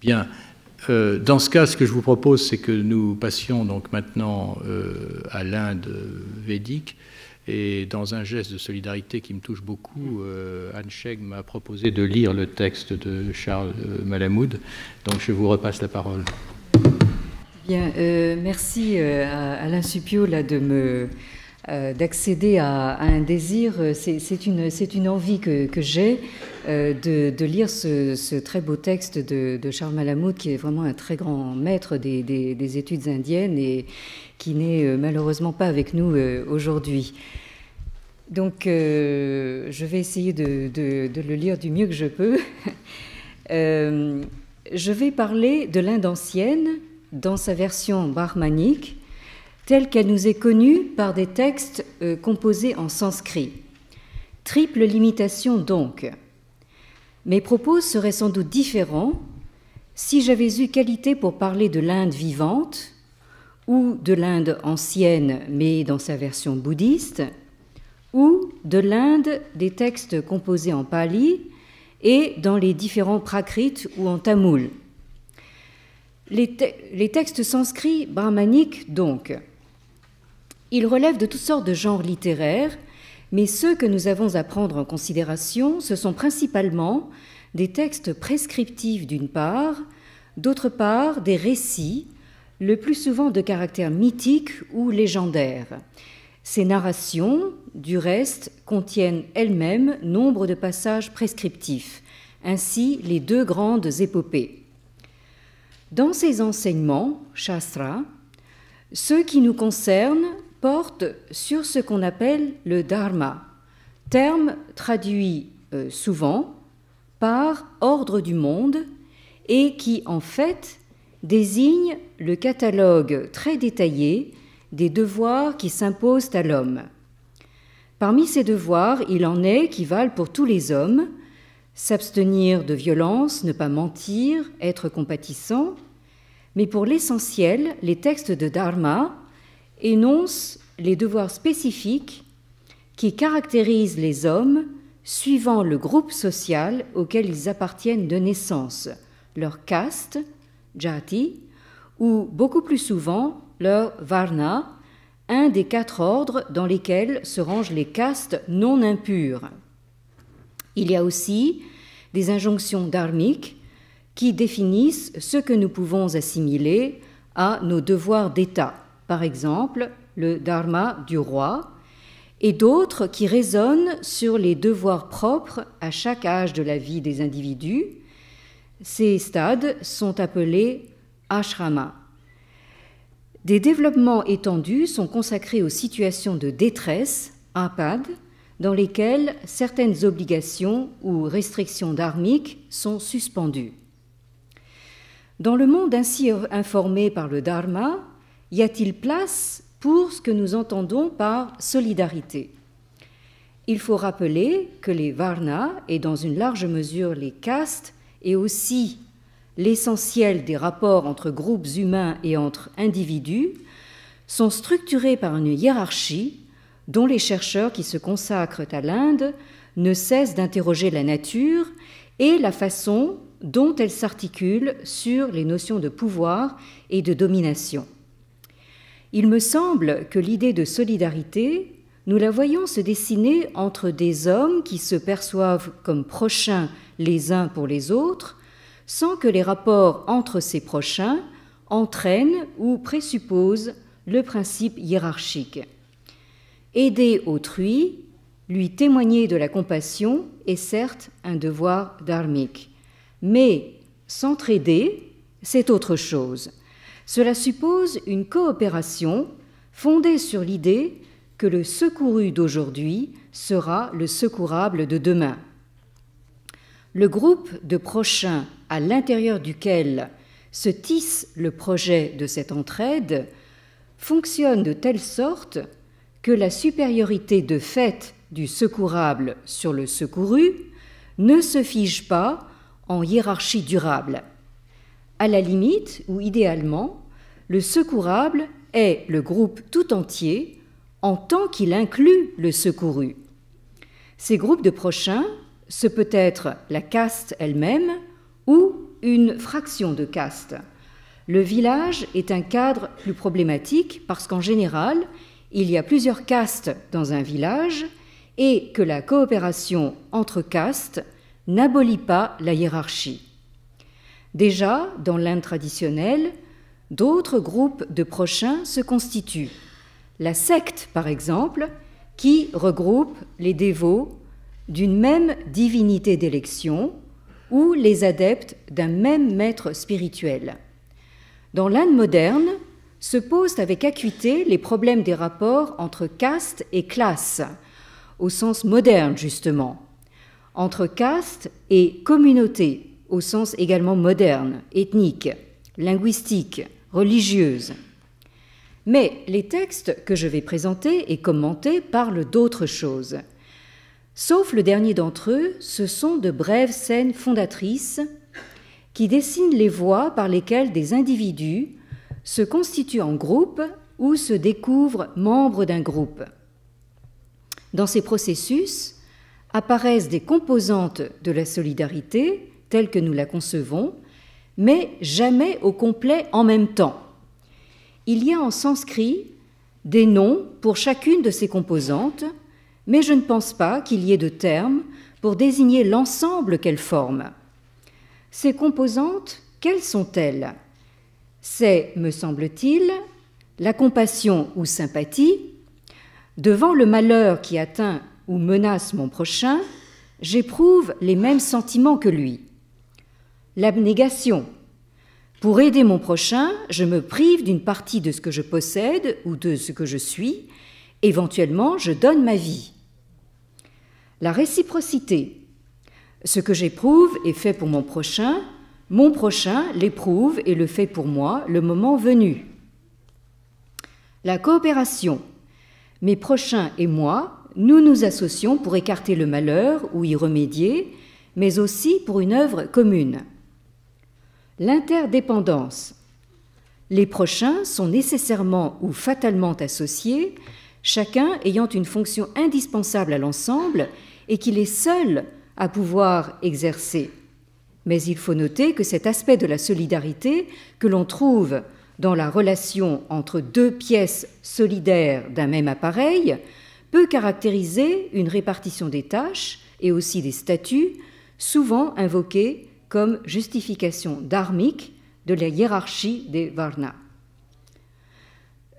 Bien. Dans ce cas, ce que je vous propose, c'est que nous passions donc maintenant à l'Inde védique. Et dans un geste de solidarité qui me touche beaucoup, Anne Chegg m'a proposé de lire le texte de Charles Malamud. Donc je vous repasse la parole. Bien, merci à Alain Suppiot là, d'accéder à un désir. C'est une envie que j'ai de lire ce très beau texte de Charles Malamud, qui est vraiment un très grand maître des études indiennes et qui n'est malheureusement pas avec nous aujourd'hui. Donc, je vais essayer de le lire du mieux que je peux. Je vais parler de l'Inde ancienne dans sa version brahmanique, telle qu'elle nous est connue par des textes composés en sanskrit. Triple limitation donc. Mes propos seraient sans doute différents si j'avais eu qualité pour parler de l'Inde vivante ou de l'Inde ancienne, mais dans sa version bouddhiste, ou de l'Inde des textes composés en pali et dans les différents prakrits ou en tamoul. Les textes sanskrits brahmaniques, donc, ils relèvent de toutes sortes de genres littéraires, mais ceux que nous avons à prendre en considération, ce sont principalement des textes prescriptifs d'une part, d'autre part des récits, le plus souvent de caractère mythique ou légendaire. Ces narrations, du reste, contiennent elles-mêmes nombre de passages prescriptifs, ainsi les deux grandes épopées. Dans ces enseignements, Shastra, ceux qui nous concernent portent sur ce qu'on appelle le dharma, terme traduit souvent par ordre du monde et qui, en fait, désigne le catalogue très détaillé des devoirs qui s'imposent à l'homme. Parmi ces devoirs, il en est qui valent pour tous les hommes: s'abstenir de violence, ne pas mentir, être compatissant. Mais pour l'essentiel, les textes de Dharma énoncent les devoirs spécifiques qui caractérisent les hommes suivant le groupe social auquel ils appartiennent de naissance, leur caste, jati, ou beaucoup plus souvent leur varna, un des 4 ordres dans lesquels se rangent les castes non impures. Il y a aussi des injonctions dharmiques qui définissent ce que nous pouvons assimiler à nos devoirs d'État, par exemple le dharma du roi, et d'autres qui résonnent sur les devoirs propres à chaque âge de la vie des individus. Ces stades sont appelés ashrama. Des développements étendus sont consacrés aux situations de détresse, apad, dans lesquelles certaines obligations ou restrictions dharmiques sont suspendues. Dans le monde ainsi informé par le dharma, y a-t-il place pour ce que nous entendons par solidarité? Il faut rappeler que les varnas, et dans une large mesure les castes, et aussi l'essentiel des rapports entre groupes humains et entre individus, sont structurés par une hiérarchie dont les chercheurs qui se consacrent à l'Inde ne cessent d'interroger la nature et la façon dont elle s'articule sur les notions de pouvoir et de domination. Il me semble que l'idée de solidarité, nous la voyons se dessiner entre des hommes qui se perçoivent comme prochains les uns pour les autres, sans que les rapports entre ces prochains entraînent ou présupposent le principe hiérarchique. Aider autrui, lui témoigner de la compassion, est certes un devoir dharmique. Mais s'entraider, c'est autre chose. Cela suppose une coopération fondée sur l'idée que le secouru d'aujourd'hui sera le secourable de demain. Le groupe de prochains à l'intérieur duquel se tisse le projet de cette entraide fonctionne de telle sorte que la supériorité de fait du secourable sur le secouru ne se fige pas en hiérarchie durable. À la limite, ou idéalement, le secourable est le groupe tout entier en tant qu'il inclut le secouru. Ces groupes de prochains, ce peut être la caste elle-même ou une fraction de caste. Le village est un cadre plus problématique parce qu'en général, il y a plusieurs castes dans un village et que la coopération entre castes n'abolit pas la hiérarchie. Déjà, dans l'Inde traditionnelle, d'autres groupes de prochains se constituent. La secte, par exemple, qui regroupe les dévots d'une même divinité d'élection ou les adeptes d'un même maître spirituel. Dans l'Inde moderne, se posent avec acuité les problèmes des rapports entre caste et classe, au sens moderne justement, entre caste et communauté, au sens également moderne, ethnique, linguistique, religieuse. Mais les textes que je vais présenter et commenter parlent d'autre chose. Sauf le dernier d'entre eux, ce sont de brèves scènes fondatrices qui dessinent les voies par lesquelles des individus se constituent en groupe ou se découvrent membres d'un groupe. Dans ces processus apparaissent des composantes de la solidarité telle que nous la concevons, mais jamais au complet en même temps. Il y a en sanskrit des noms pour chacune de ces composantes, mais je ne pense pas qu'il y ait de termes pour désigner l'ensemble qu'elles forment. Ces composantes, quelles sont-elles ? C'est, me semble-t-il, la compassion ou sympathie. Devant le malheur qui atteint ou menace mon prochain, j'éprouve les mêmes sentiments que lui. L'abnégation. Pour aider mon prochain, je me prive d'une partie de ce que je possède ou de ce que je suis. Éventuellement, je donne ma vie. La réciprocité. Ce que j'éprouve est fait pour mon prochain l'éprouve et le fait pour moi le moment venu. La coopération. Mes prochains et moi, nous nous associons pour écarter le malheur ou y remédier, mais aussi pour une œuvre commune. L'interdépendance. Les prochains sont nécessairement ou fatalement associés, chacun ayant une fonction indispensable à l'ensemble et qu'il est seul à pouvoir exercer. Mais il faut noter que cet aspect de la solidarité que l'on trouve dans la relation entre deux pièces solidaires d'un même appareil peut caractériser une répartition des tâches et aussi des statuts, souvent invoqués comme justification dharmique de la hiérarchie des varnas.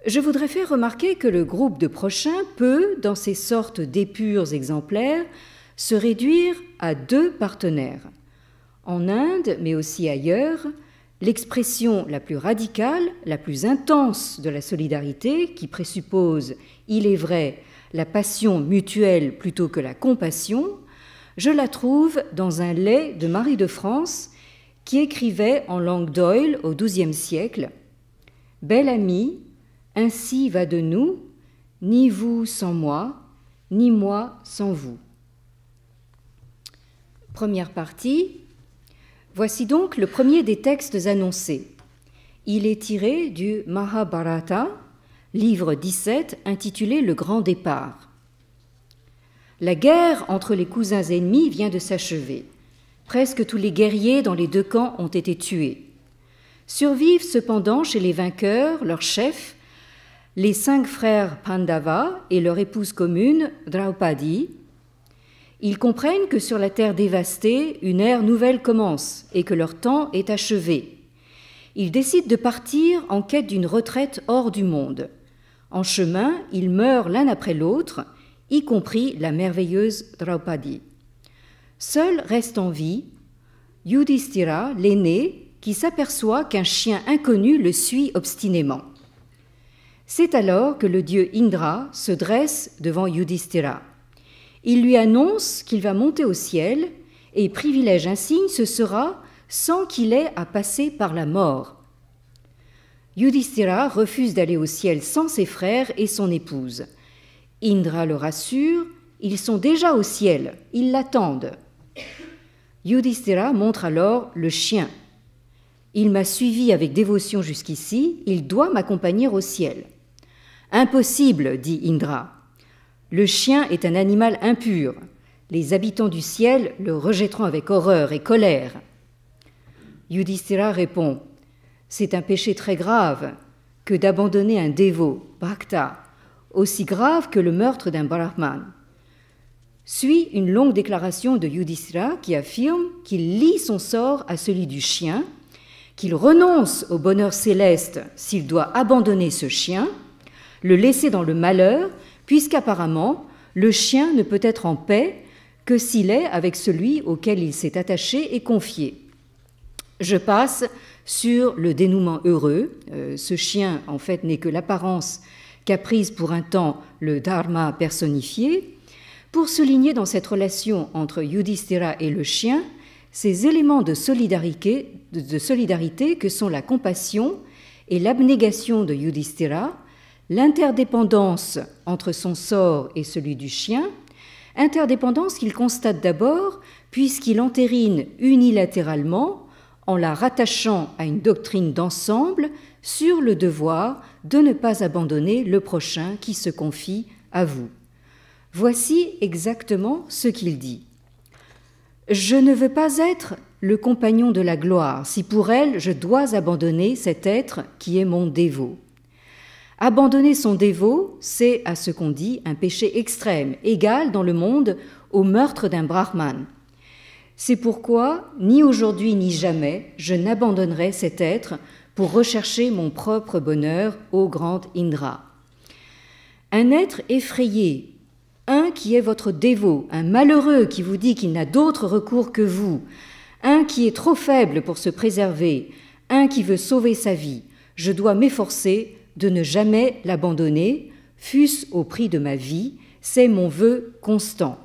Je voudrais faire remarquer que le groupe de prochains peut, dans ces sortes d'épures exemplaires, se réduire à 2 partenaires. En Inde, mais aussi ailleurs, l'expression la plus radicale, la plus intense de la solidarité, qui présuppose, il est vrai, la passion mutuelle plutôt que la compassion, je la trouve dans un laid de Marie de France qui écrivait en langue d'oïl au XIIe siècle « Bel ami, ainsi va de nous, ni vous sans moi, ni moi sans vous. » Première partie. Voici donc le premier des textes annoncés. Il est tiré du Mahabharata, livre 17, intitulé « Le grand départ ». La guerre entre les cousins ennemis vient de s'achever. Presque tous les guerriers dans les 2 camps ont été tués. Survivent cependant chez les vainqueurs leurs chefs, les 5 frères Pandava et leur épouse commune Draupadi. Ils comprennent que sur la terre dévastée, une ère nouvelle commence et que leur temps est achevé. Ils décident de partir en quête d'une retraite hors du monde. En chemin, ils meurent l'un après l'autre, y compris la merveilleuse Draupadi. Seul reste en vie Yudhishthira, l'aîné, qui s'aperçoit qu'un chien inconnu le suit obstinément. C'est alors que le dieu Indra se dresse devant Yudhishthira. Il lui annonce qu'il va monter au ciel et privilège un signe, ce sera sans qu'il ait à passer par la mort. Yudhishthira refuse d'aller au ciel sans ses frères et son épouse. Indra le rassure, ils sont déjà au ciel, ils l'attendent. Yudhishthira montre alors le chien. Il m'a suivi avec dévotion jusqu'ici, il doit m'accompagner au ciel. Impossible, dit Indra. Le chien est un animal impur. Les habitants du ciel le rejetteront avec horreur et colère. Yudhishthira répond « C'est un péché très grave que d'abandonner un dévot, bhakta, aussi grave que le meurtre d'un brahman. » Suit une longue déclaration de Yudhishthira qui affirme qu'il lie son sort à celui du chien, qu'il renonce au bonheur céleste s'il doit abandonner ce chien, le laisser dans le malheur, puisqu'apparemment le chien ne peut être en paix que s'il est avec celui auquel il s'est attaché et confié. Je passe sur le dénouement heureux. Ce chien, en fait, n'est que l'apparence qu'a prise pour un temps le dharma personnifié, pour souligner dans cette relation entre Yudhishthira et le chien ces éléments de solidarité que sont la compassion et l'abnégation de Yudhishthira, l'interdépendance entre son sort et celui du chien, interdépendance qu'il constate d'abord puisqu'il entérine unilatéralement, en la rattachant à une doctrine d'ensemble, sur le devoir de ne pas abandonner le prochain qui se confie à vous. Voici exactement ce qu'il dit. « Je ne veux pas être le compagnon de la gloire, si pour elle je dois abandonner cet être qui est mon dévot. Abandonner son dévot, c'est, à ce qu'on dit, un péché extrême, égal dans le monde au meurtre d'un brahman. C'est pourquoi, ni aujourd'hui ni jamais, je n'abandonnerai cet être pour rechercher mon propre bonheur, ô grand Indra. Un être effrayé, un qui est votre dévot, un malheureux qui vous dit qu'il n'a d'autre recours que vous, un qui est trop faible pour se préserver, un qui veut sauver sa vie, je dois m'efforcer de ne jamais l'abandonner, fût-ce au prix de ma vie, c'est mon vœu constant.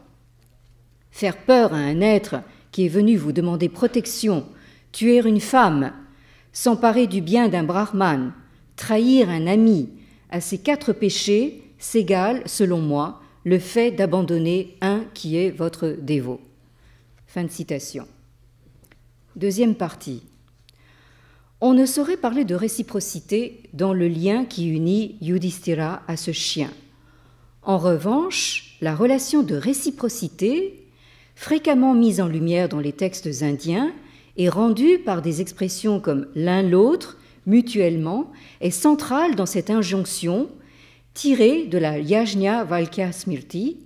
Faire peur à un être qui est venu vous demander protection, tuer une femme, s'emparer du bien d'un brahman, trahir un ami, à ces 4 péchés s'égale, selon moi, le fait d'abandonner un qui est votre dévot. » Fin de citation. Deuxième partie. On ne saurait parler de réciprocité dans le lien qui unit Yudhishthira à ce chien. En revanche, la relation de réciprocité, fréquemment mise en lumière dans les textes indiens et rendue par des expressions comme l'un l'autre, mutuellement, est centrale dans cette injonction tirée de la Yajnavalkya Smriti.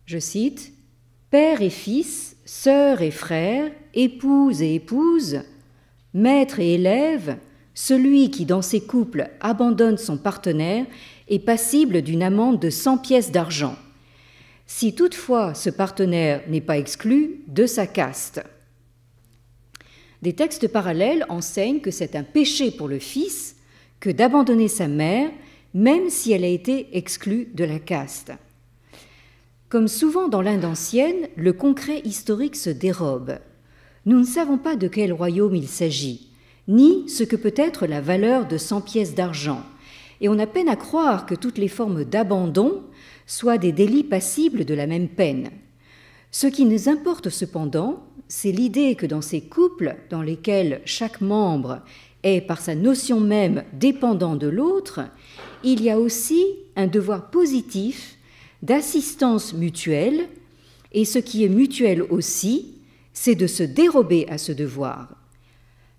Je cite « Père et fils, sœur et frère, épouse et épouse, maître et élève, celui qui dans ces couples abandonne son partenaire est passible d'une amende de 100 pièces d'argent, si toutefois ce partenaire n'est pas exclu de sa caste. » Des textes parallèles enseignent que c'est un péché pour le fils que d'abandonner sa mère, même si elle a été exclue de la caste. Comme souvent dans l'Inde ancienne, le concret historique se dérobe. Nous ne savons pas de quel royaume il s'agit, ni ce que peut être la valeur de 100 pièces d'argent, et on a peine à croire que toutes les formes d'abandon soient des délits passibles de la même peine. Ce qui nous importe cependant, c'est l'idée que dans ces couples dans lesquels chaque membre est par sa notion même dépendant de l'autre, il y a aussi un devoir positif d'assistance mutuelle, et ce qui est mutuel aussi, c'est de se dérober à ce devoir.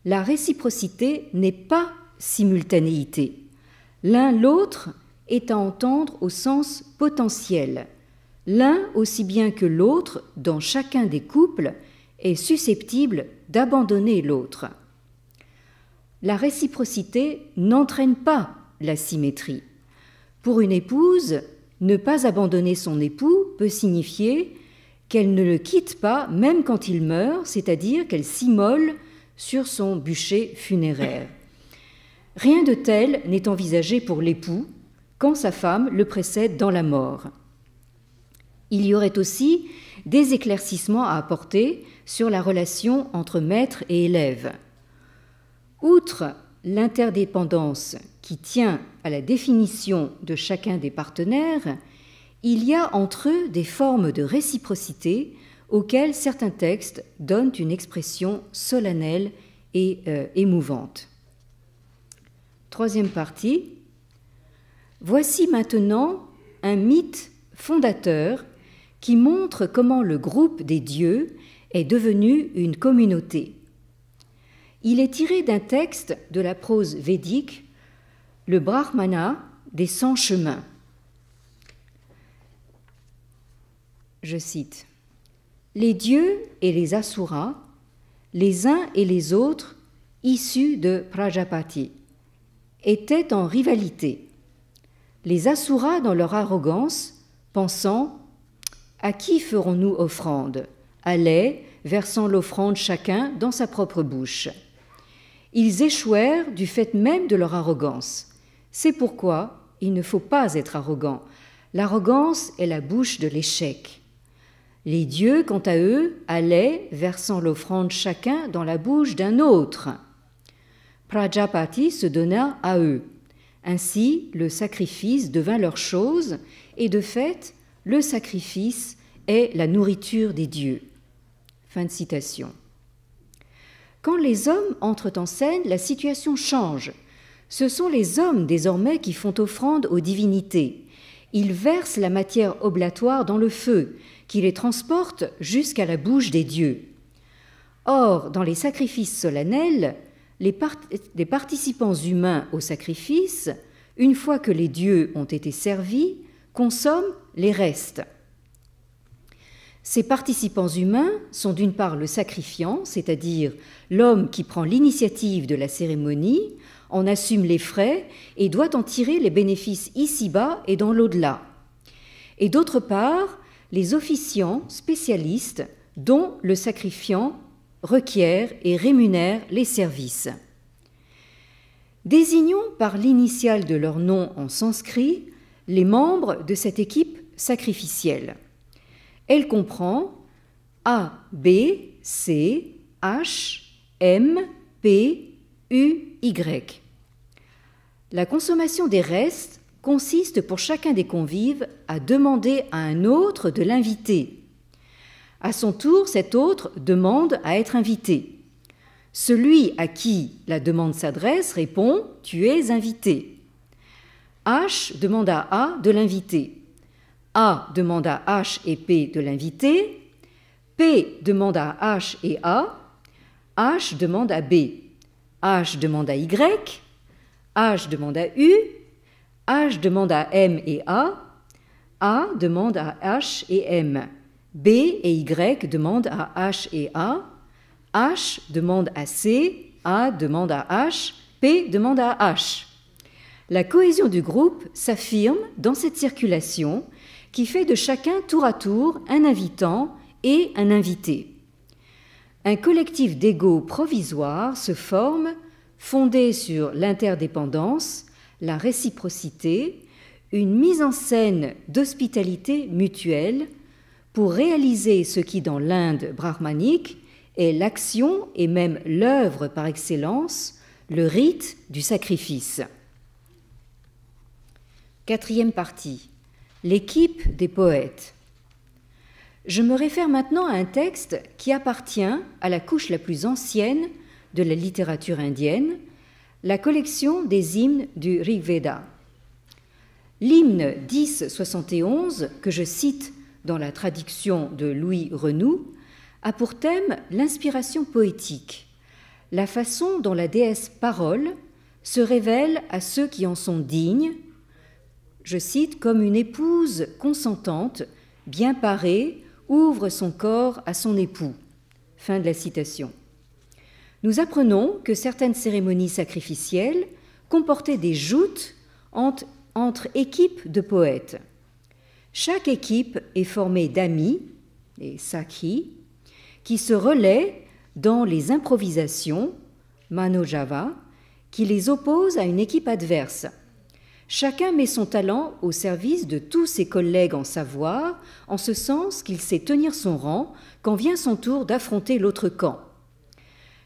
La réciprocité n'est pas simultanéité. L'un l'autre est à entendre au sens potentiel. L'un aussi bien que l'autre, dans chacun des couples, est susceptible d'abandonner l'autre. La réciprocité n'entraîne pas la symétrie. Pour une épouse, ne pas abandonner son époux peut signifier qu'elle ne le quitte pas même quand il meurt, c'est-à-dire qu'elle s'immole sur son bûcher funéraire. Rien de tel n'est envisagé pour l'époux quand sa femme le précède dans la mort. Il y aurait aussi des éclaircissements à apporter sur la relation entre maître et élève. Outre l'interdépendance qui tient à la définition de chacun des partenaires, il y a entre eux des formes de réciprocité auxquelles certains textes donnent une expression solennelle et émouvante. Troisième partie. Voici maintenant un mythe fondateur qui montre comment le groupe des dieux est devenu une communauté. Il est tiré d'un texte de la prose védique, le Brahmana des 100 chemins. Je cite: « Les dieux et les asuras, les uns et les autres, issus de Prajapati, étaient en rivalité. Les asuras, dans leur arrogance, pensant « À qui ferons-nous offrande ?» allaient, versant l'offrande chacun dans sa propre bouche. Ils échouèrent du fait même de leur arrogance. C'est pourquoi il ne faut pas être arrogant. L'arrogance est la bouche de l'échec. Les dieux, quant à eux, allaient, versant l'offrande chacun dans la bouche d'un autre. Prajapati se donna à eux. Ainsi, le sacrifice devint leur chose, et de fait, le sacrifice est la nourriture des dieux. » Fin de citation. Quand les hommes entrent en scène, la situation change. Ce sont les hommes désormais qui font offrande aux divinités. Ils versent la matière oblatoire dans le feu, qui les transporte jusqu'à la bouche des dieux. Or, dans les sacrifices solennels, les participants humains au sacrifice, une fois que les dieux ont été servis, consomment les restes. Ces participants humains sont d'une part le sacrifiant, c'est-à-dire l'homme qui prend l'initiative de la cérémonie, en assume les frais et doit en tirer les bénéfices ici-bas et dans l'au-delà. Et d'autre part, les officiants spécialistes dont le sacrifiant requiert et rémunère les services. Désignons par l'initiale de leur nom en sanskrit les membres de cette équipe sacrificielle. Elle comprend A, B, C, H, M, P, U, Y. La consommation des restes consiste pour chacun des convives à demander à un autre de l'inviter. À son tour, cet autre demande à être invité. Celui à qui la demande s'adresse répond « Tu es invité ». H demande à A de l'inviter. A demande à H et P de l'inviter. P demande à H et A. H demande à B. H demande à Y. H demande à U. H demande à M et A. A demande à H et M. B et Y demandent à H et A. H demande à C. A demande à H. P demande à H. La cohésion du groupe s'affirme dans cette circulation qui fait de chacun tour à tour un invitant et un invité. Un collectif d'égos provisoire se forme, fondé sur l'interdépendance, la réciprocité, une mise en scène d'hospitalité mutuelle pour réaliser ce qui, dans l'Inde brahmanique, est l'action et même l'œuvre par excellence, le rite du sacrifice. Quatrième partie. L'équipe des poètes. Je me réfère maintenant à un texte qui appartient à la couche la plus ancienne de la littérature indienne, la collection des hymnes du Rig Veda. L'hymne 1071, que je cite dans la traduction de Louis Renoux, a pour thème l'inspiration poétique, la façon dont la déesse Parole se révèle à ceux qui en sont dignes, je cite, comme une épouse consentante, bien parée, ouvre son corps à son époux. Fin de la citation. Nous apprenons que certaines cérémonies sacrificielles comportaient des joutes entre équipes de poètes. Chaque équipe est formée d'amis, les sakhi, qui se relaient dans les improvisations, manojava, qui les opposent à une équipe adverse. Chacun met son talent au service de tous ses collègues en savoir, en ce sens qu'il sait tenir son rang quand vient son tour d'affronter l'autre camp.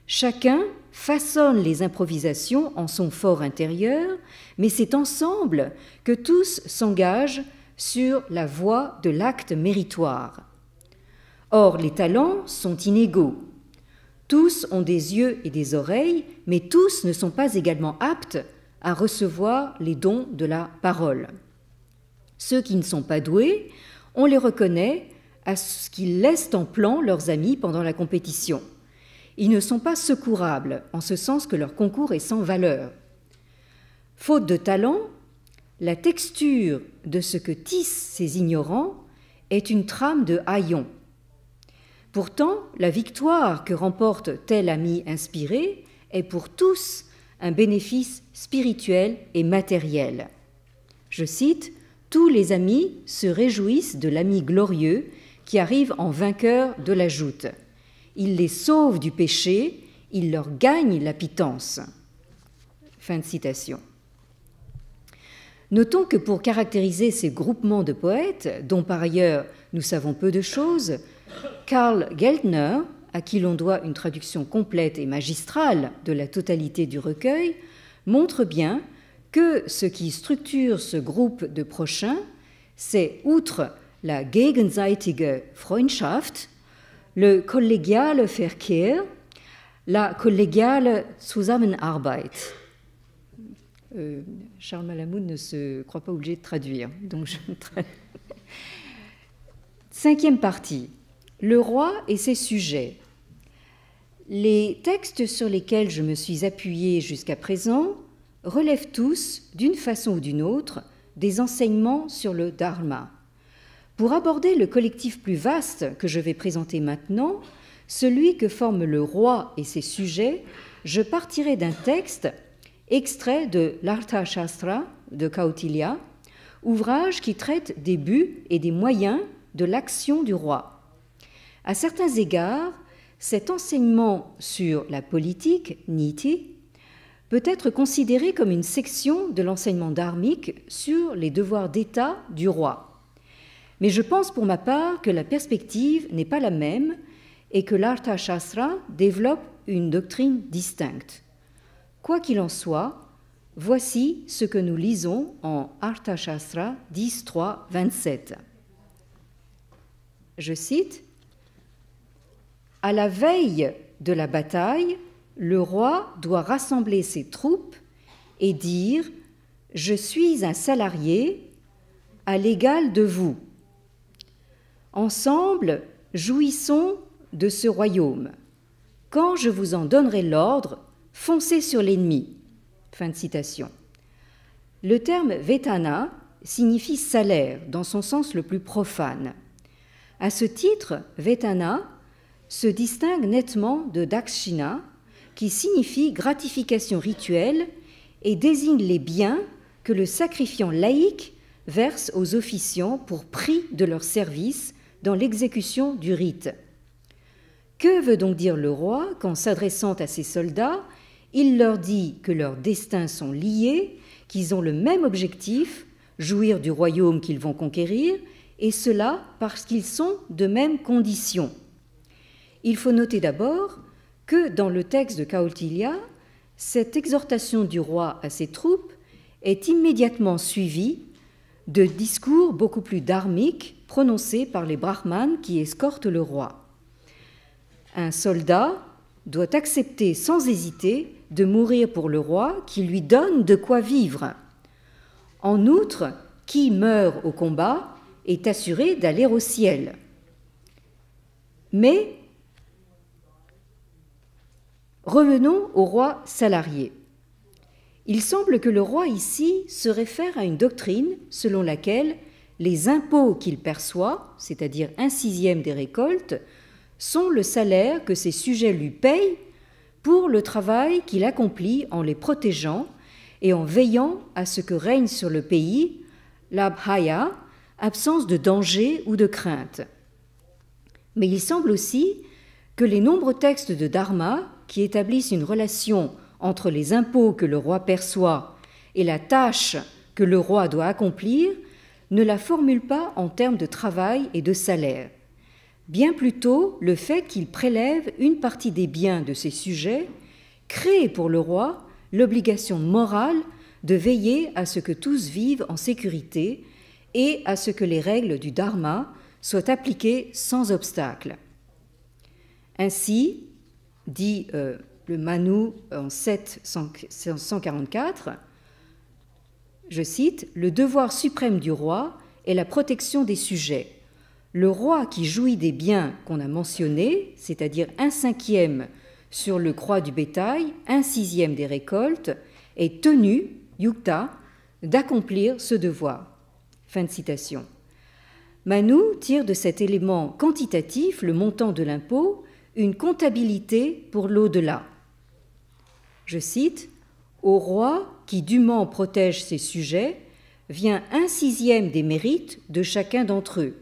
Chacun façonne les improvisations en son fort intérieur, mais c'est ensemble que tous s'engagent sur la voie de l'acte méritoire. Or, les talents sont inégaux. Tous ont des yeux et des oreilles, mais tous ne sont pas également aptes à recevoir les dons de la parole. Ceux qui ne sont pas doués, on les reconnaît à ce qu'ils laissent en plan leurs amis pendant la compétition. ils ne sont pas secourables, en ce sens que leur concours est sans valeur. Faute de talent, la texture de ce que tissent ces ignorants est une trame de haillons. Pourtant, la victoire que remporte tel ami inspiré est pour tous un bénéfice spirituel et matériel. Je cite, « Tous les amis se réjouissent de l'ami glorieux qui arrive en vainqueur de la joute. Il les sauve du péché, il leur gagne la pitance. » Fin de citation. Notons que pour caractériser ces groupements de poètes, dont par ailleurs nous savons peu de choses, Karl Geltner, à qui l'on doit une traduction complète et magistrale de la totalité du recueil, montre bien que ce qui structure ce groupe de prochains, c'est, outre la gegenseitige Freundschaft, le kollegiale Verkehr, la kollegiale Zusammenarbeit. Charles Malamud ne se croit pas obligé de traduire, donc je traduis. Cinquième partie, le roi et ses sujets. Les textes sur lesquels je me suis appuyée jusqu'à présent relèvent tous, d'une façon ou d'une autre, des enseignements sur le dharma. Pour aborder le collectif plus vaste que je vais présenter maintenant, celui que forment le roi et ses sujets, je partirai d'un texte extrait de l'Arthashastra de Kautilya, ouvrage qui traite des buts et des moyens de l'action du roi. À certains égards, cet enseignement sur la politique, niti, peut être considéré comme une section de l'enseignement dharmique sur les devoirs d'État du roi. Mais je pense pour ma part que la perspective n'est pas la même et que l'Arthashastra développe une doctrine distincte. Quoi qu'il en soit, voici ce que nous lisons en Arthashastra 10.3.27. Je cite, « À la veille de la bataille, le roi doit rassembler ses troupes et dire « Je suis un salarié à l'égal de vous. Ensemble, jouissons de ce royaume. Quand je vous en donnerai l'ordre, foncez sur l'ennemi. » Fin de citation. Le terme vetana signifie salaire dans son sens le plus profane. À ce titre, vetana se distingue nettement de dakshina, qui signifie gratification rituelle et désigne les biens que le sacrifiant laïque verse aux officiants pour prix de leur service dans l'exécution du rite. Que veut donc dire le roi quand, s'adressant à ses soldats, il leur dit que leurs destins sont liés, qu'ils ont le même objectif, jouir du royaume qu'ils vont conquérir, et cela parce qu'ils sont de même condition. Il faut noter d'abord que dans le texte de Kautilya, cette exhortation du roi à ses troupes est immédiatement suivie de discours beaucoup plus dharmiques prononcés par les brahmanes qui escortent le roi. Un soldat doit accepter sans hésiter de mourir pour le roi qui lui donne de quoi vivre. En outre, qui meurt au combat est assuré d'aller au ciel. Mais revenons au roi salarié. Il semble que le roi ici se réfère à une doctrine selon laquelle les impôts qu'il perçoit, c'est-à-dire 1/6 des récoltes, sont le salaire que ses sujets lui payent pour le travail qu'il accomplit en les protégeant et en veillant à ce que règne sur le pays l'abhaya, absence de danger ou de crainte. Mais il semble aussi que les nombreux textes de dharma qui établissent une relation entre les impôts que le roi perçoit et la tâche que le roi doit accomplir ne la formulent pas en termes de travail et de salaire. Bien plutôt, le fait qu'il prélève une partie des biens de ses sujets crée pour le roi l'obligation morale de veiller à ce que tous vivent en sécurité et à ce que les règles du dharma soient appliquées sans obstacle. Ainsi, dit le Manu en 7.144, je cite, « Le devoir suprême du roi est la protection des sujets. Le roi qui jouit des biens qu'on a mentionnés, c'est-à-dire 1/5 sur le croît du bétail, 1/6 des récoltes, est tenu, yukta, d'accomplir ce devoir. Fin de citation. Manu tire de cet élément quantitatif, le montant de l'impôt, une comptabilité pour l'au-delà. Je cite, « Au roi qui dûment protège ses sujets, vient 1/6 des mérites de chacun d'entre eux.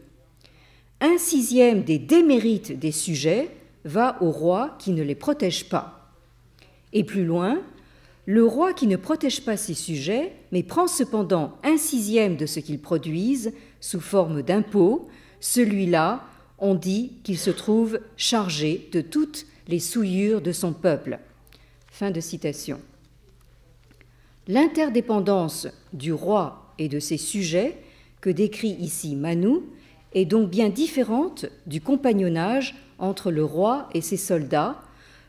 1/6 des démérites des sujets va au roi qui ne les protège pas. Et plus loin, le roi qui ne protège pas ses sujets, mais prend cependant 1/6 de ce qu'ils produisent sous forme d'impôts, celui-là, on dit qu'il se trouve chargé de toutes les souillures de son peuple. » Fin de citation. L'interdépendance du roi et de ses sujets, que décrit ici Manu, est donc bien différente du compagnonnage entre le roi et ses soldats,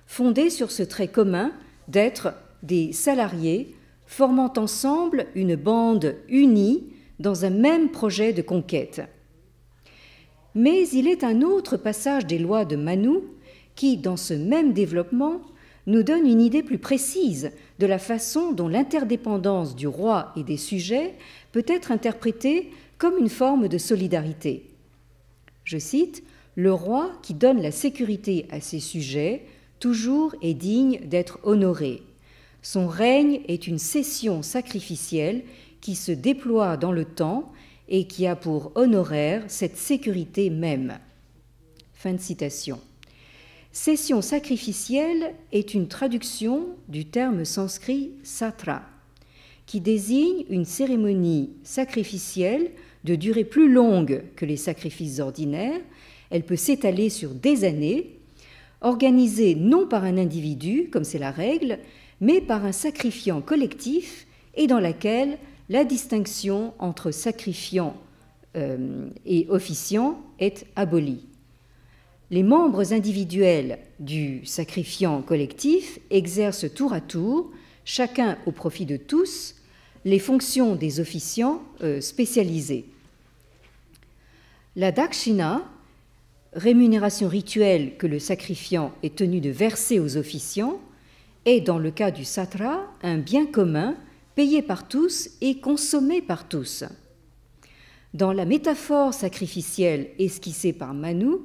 fondé sur ce trait commun d'être des salariés formant ensemble une bande unie dans un même projet de conquête. Mais il est un autre passage des lois de Manu qui, dans ce même développement, nous donne une idée plus précise de la façon dont l'interdépendance du roi et des sujets peut être interprétée comme une forme de solidarité. Je cite, « Le roi qui donne la sécurité à ses sujets, toujours est digne d'être honoré. Son règne est une cession sacrificielle qui se déploie dans le temps et qui a pour honoraire cette sécurité même. » Fin de citation. Cession sacrificielle est une traduction du terme sanskrit satra, qui désigne une cérémonie sacrificielle de durée plus longue que les sacrifices ordinaires. Elle peut s'étaler sur des années, organisée non par un individu, comme c'est la règle, mais par un sacrifiant collectif et dans laquelle la distinction entre sacrifiant et officiant est abolie. Les membres individuels du sacrifiant collectif exercent tour à tour, chacun au profit de tous, les fonctions des officiants spécialisés. La dakshina, rémunération rituelle que le sacrifiant est tenu de verser aux officiants, est, dans le cas du satra, un bien commun payé par tous et consommé par tous. Dans la métaphore sacrificielle esquissée par Manu,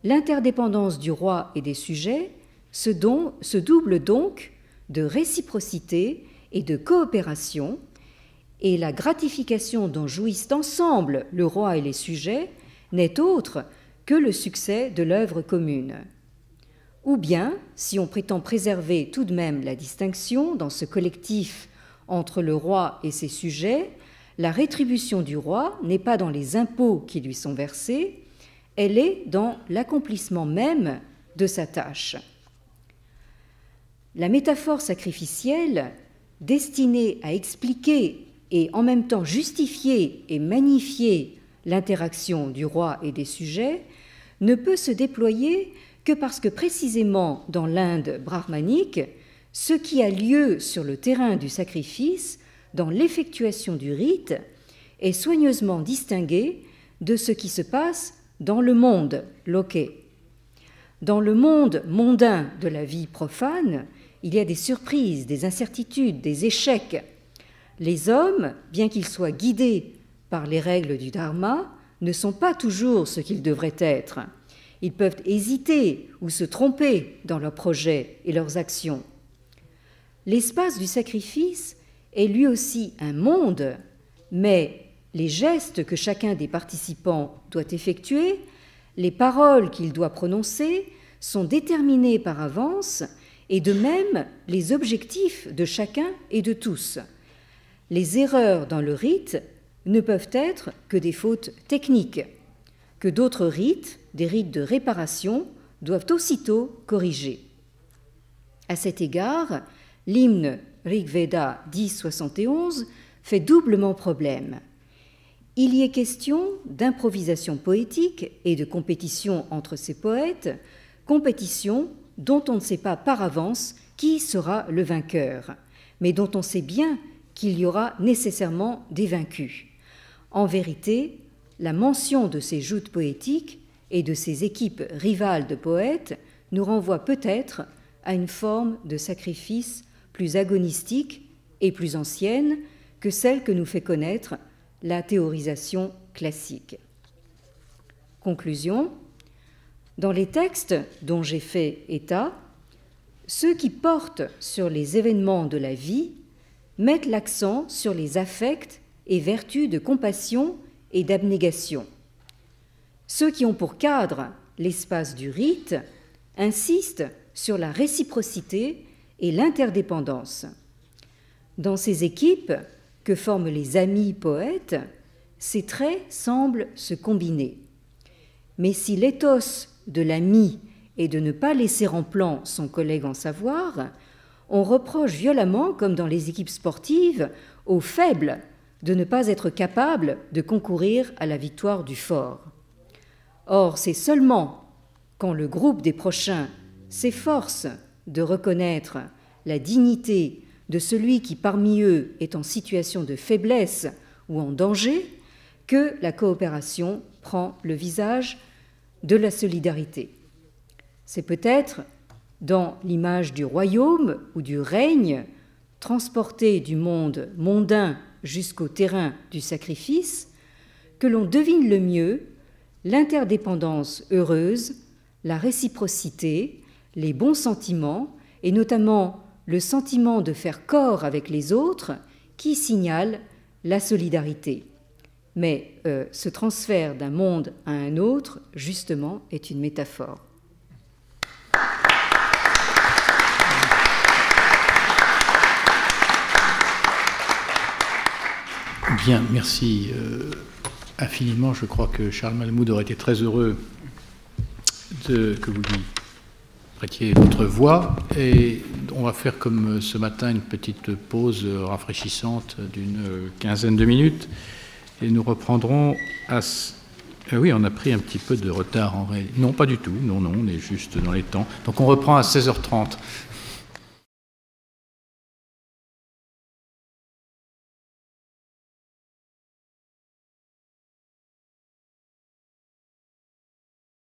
l'interdépendance du roi et des sujets se double donc de réciprocité et de coopération, et la gratification dont jouissent ensemble le roi et les sujets n'est autre que le succès de l'œuvre commune. Ou bien, si on prétend préserver tout de même la distinction dans ce collectif entre le roi et ses sujets, la rétribution du roi n'est pas dans les impôts qui lui sont versés, elle est dans l'accomplissement même de sa tâche. La métaphore sacrificielle, destinée à expliquer et en même temps justifier et magnifier l'interaction du roi et des sujets, ne peut se déployer que parce que précisément dans l'Inde brahmanique, ce qui a lieu sur le terrain du sacrifice, dans l'effectuation du rite, est soigneusement distingué de ce qui se passe dans le monde, loke. Dans le monde mondain de la vie profane, il y a des surprises, des incertitudes, des échecs. Les hommes, bien qu'ils soient guidés par les règles du dharma, ne sont pas toujours ce qu'ils devraient être. Ils peuvent hésiter ou se tromper dans leurs projets et leurs actions. L'espace du sacrifice est lui aussi un monde, mais les gestes que chacun des participants doit effectuer, les paroles qu'il doit prononcer sont déterminés par avance et de même les objectifs de chacun et de tous. Les erreurs dans le rite ne peuvent être que des fautes techniques, que d'autres rites, des rites de réparation, doivent aussitôt corriger. À cet égard, l'hymne Rig-Veda 10.71 fait doublement problème. Il y est question d'improvisation poétique et de compétition entre ces poètes, compétition dont on ne sait pas par avance qui sera le vainqueur, mais dont on sait bien qu'il y aura nécessairement des vaincus. En vérité, la mention de ces joutes poétiques et de ces équipes rivales de poètes nous renvoie peut-être à une forme de sacrifice plus agonistique et plus ancienne que celle que nous fait connaître la théorisation classique. Conclusion, dans les textes dont j'ai fait état, ceux qui portent sur les événements de la vie mettent l'accent sur les affects et vertus de compassion et d'abnégation. Ceux qui ont pour cadre l'espace du rite insistent sur la réciprocité et l'interdépendance. Dans ces équipes que forment les amis poètes, ces traits semblent se combiner. Mais si l'éthos de l'ami est de ne pas laisser en plan son collègue en savoir, on reproche violemment, comme dans les équipes sportives, aux faibles de ne pas être capables de concourir à la victoire du fort. Or, c'est seulement quand le groupe des prochains s'efforce de reconnaître la dignité de celui qui parmi eux est en situation de faiblesse ou en danger que la coopération prend le visage de la solidarité. C'est peut-être dans l'image du royaume ou du règne, transporté du monde mondain jusqu'au terrain du sacrifice, que l'on devine le mieux l'interdépendance heureuse, la réciprocité, les bons sentiments, et notamment le sentiment de faire corps avec les autres qui signale la solidarité. Mais ce transfert d'un monde à un autre, justement, est une métaphore. Bien, merci infiniment. Je crois que Charles Malmoud aurait été très heureux que vous lui prêtiez votre voix. Et on va faire comme ce matin une petite pause rafraîchissante d'une quinzaine de minutes. Et nous reprendrons à... oui, on a pris un petit peu de retard en réalité. Non, pas du tout. Non, on est juste dans les temps. Donc on reprend à 16h30.